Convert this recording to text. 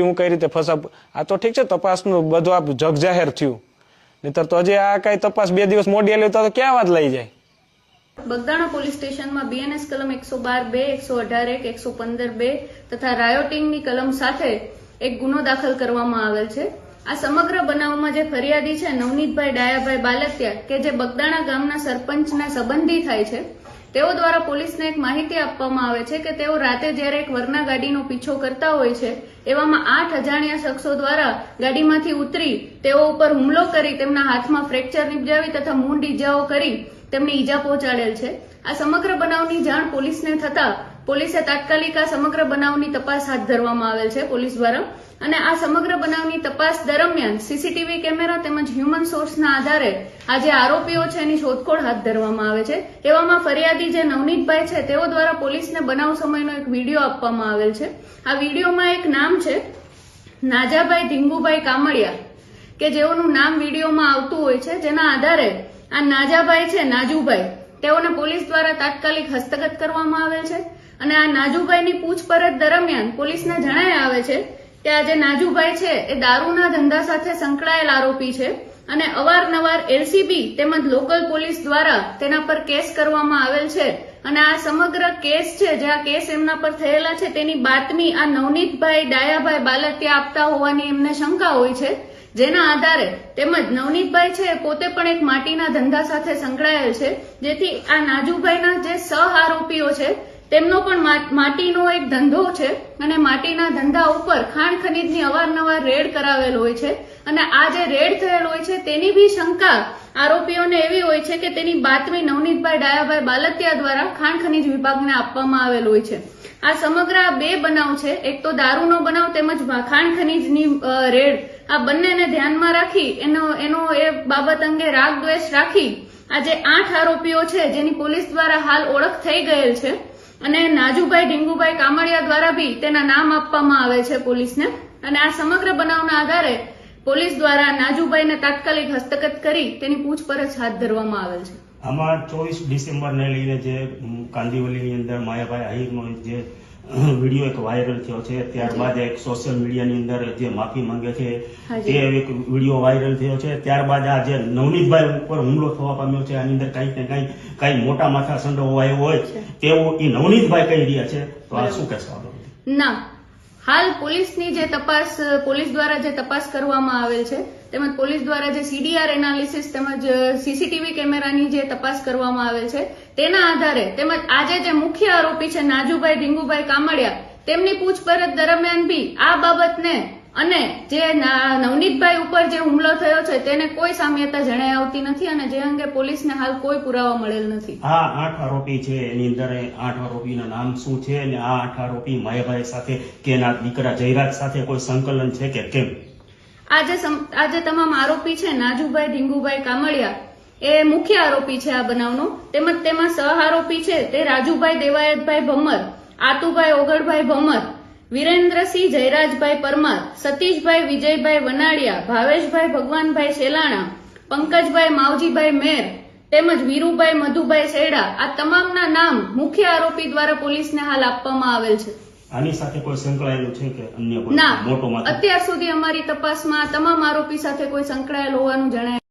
હું કઈ રીતે ફસાવ? આ તો ઠીક છે, તપાસનું બધું આ જગજાહેર થયું, નહીતર તો હજી આ કઈ તપાસ 2 દિવસ મોડી આલી તો ક્યાં વાત લઈ જાય? બગદાણા પોલીસ સ્ટેશનમાં બીએનએસ કલમ 112(2), 118(1), 115(2) તથા રાયોટિંગની કલમ સાથે એક ગુનો દાખલ કરવામાં આવેલ છે। આ સમગ્ર બનાવમાં જે ફરિયાદી છે નવનીતભાઈ ડાયાભાઈ બાલતિયા, કે જે બગદાણા ગામના સરપંચના સંબંધી થાય છે, તેઓ દ્વારા પોલીસને એક માહિતી આપવામાં આવે છે કે તેઓ રાતે જ્યારે એક વરના ગાડીનો પીછો કરતા હોય છે, એવામાં 8 અજાણ્યા શખ્સો દ્વારા ગાડીમાંથી ઉતરી તેઓ ઉપર હુમલો કરી તેમના હાથમાં ફ્રેક્ચર નિપજાવી તથા મૂંઢ ઈજાઓ કરી તેમને ઈજા પહોંચાડેલ છે। આ સમગ્ર બનાવની જાણ પોલીસને થતા પોલીસે તાત્કાલિક આ સમગ્ર બનાવની તપાસ હાથ ધરવામાં આવેલ છે પોલીસ દ્વારા, અને આ સમગ્ર બનાવની તપાસ દરમિયાન સીસીટીવી કેમેરા તેમજ હ્યુમન સોર્સના આધારે આ જે આરોપીઓ છે એની શોધખોળ હાથ ધરવામાં આવે છે। એવામાં ફરિયાદી જે નવનીતભાઈ છે તેઓ દ્વારા પોલીસને બનાવ સમયનો એક વિડીયો આપવામાં આવેલ છે। આ વિડીયોમાં એક નામ છે નાજાભાઈ ધીંગુભાઈ કામડિયા, કે જેઓનું નામ વિડીયોમાં આવતું હોય છે, જેના આધારે આ નાજાભાઈ છે નાજુભાઈ, તેઓને પોલીસ દ્વારા તાત્કાલિક હસ્તગત કરવામાં આવેલ છે। અને આ નાજુભાઈની પૂછપરછ દરમિયાન પોલીસને જણાય આવે છે કે આ જે નાજુભાઈ છે એ દારૂના ધંધા સાથે સંકળાયેલ આરોપી છે અને અવારનવાર એલસીબી તેમજ લોકલ પોલીસ દ્વારા તેના પર કેસ કરવામાં આવેલ છે। અને આ સમગ્ર કેસ છે, જે આ કેસ એમના પર થયેલા છે, તેની બાતમી આ નવનીતભાઈ ડાયાભાઈ બાલતિયા આપતા હોવાની એમને શંકા હોય છે, જેના આધારે તેમજ નવનીતભાઈ છે પોતે પણ એક માટીના ધંધા સાથે સંકળાયેલ છે, જેથી આ નાજુભાઈના જે સહ આરોપીઓ છે તેમનો પણ માટીનો એક ધંધો છે અને માટીના ધંધા ઉપર ખાણ ખનીજની અવારનવાર રેડ કરાવેલ હોય છે। અને આ જે રેડ થયેલ હોય છે તેની બી શંકા આરોપીઓને એવી હોય છે કે તેની બાતમી નવનીતભાઈ ડાયાભાઈ બાલતિયા દ્વારા ખાણ ખનીજ વિભાગને આપવામાં આવેલ હોય છે। આ સમગ્ર 2 બનાવ છે, એક તો દારૂનો બનાવ તેમજ ખાણ ખનીજની રેડ, આ બંનેને ધ્યાનમાં રાખી એનો એ બાબત અંગે રાગ દ્વેષ રાખી આ જે 8 આરોપીઓ છે જેની પોલીસ દ્વારા હાલ ઓળખ થઈ ગયેલ છે, અને નાજુભાઈ ઢીંગુભાઈ કામડિયા દ્વારા બી તેના નામ આપવામાં આવે છે પોલીસને। અને આ સમગ્ર બનાવના આધારે પોલીસ દ્વારા નાજુભાઈને તાત્કાલિક હસ્તગત કરી તેની પૂછપરછ હાથ ધરવામાં આવેલ છે। આમાં 24 ડિસેમ્બરને લઈને જે કાંદીવલીની અંદર માયાભાઈ આહિરનો જે વિડીયો એક વાયરલ થયો છે, ત્યારબાદ એક સોશિયલ મીડિયાની અંદર જે માફી માંગે છે તે એક વિડીયો વાયરલ થયો છે, ત્યારબાદ આ જે નવનીતભાઈ ઉપર હુમલો થવા પામ્યો છે, આની અંદર કંઈક ને કંઈ મોટા માથા સંડોવો આવ્યો હોય તેવું એ નવનીતભાઈ કહી રહ્યા છે, તો આ શું કહેશો? ના, હાલ પોલીસની જે તપાસ પોલીસ દ્વારા જે તપાસ કરવામાં આવેલ છે તેમજ પોલીસ દ્વારા જે સીડીઆર એનાલિસિસ તેમજ સીસીટીવી કેમેરાની જે તપાસ કરવામાં આવેલ છે તેના આધારે તેમજ આજે જે મુખ્ય આરોપી છે નાજુભાઈ ઢીંગુભાઈ કામડિયા, તેમની પૂછપરછ દરમિયાન બી આ બાબતને અને જે નવનીતભાઈ ઉપર જે હુમલો થયો છે તેને કોઈ સામ્યતા જણાઈ આવતી નથી અને જે અંગે પોલીસને હાલ કોઈ પુરાવા મળેલ નથી। આ 8 આરોપી છે એની અંદર 8 આરોપીના નામ શું છે અને આ 8 આરોપી માયાભાઈ સાથે કે એના દીકરા જયરાજ સાથે કોઈ સંકલન છે કે કેમ? આજે તમામ આરોપી છે નાજુભાઈ ઢીંગુભાઈ કામડિયા એ મુખ્ય આરોપી છે આ બનાવનો, તેમજ તેમાં સહ આરોપી છે તે રાજુભાઈ દેવાયતભાઈ ભમર, આતુભાઈ ઓગળભાઈ ભમર, વિરેન્દ્રસિંહ જયરાજભાઈ પરમાર, સતીશભાઈ વિજયભાઈ વનાડિયા, ભાવેશભાઈ ભગવાનભાઈ શેલાણા, પંકજભાઈ માવજીભાઈ મેર તેમજ વીરુભાઈ મધુભાઈ છેડા, આ તમામના નામ મુખ્ય આરોપી દ્વારા પોલીસને હાલ આપવામાં આવેલ છે। આની સાથે કોઈ સંકળાયેલું છે કે અન્ય કોઈ ના, મોટો માથો? અત્યાર સુધી અમારી તપાસમાં તમામ આરોપી સાથે કોઈ સંકળાયેલ હોવાનું જણાય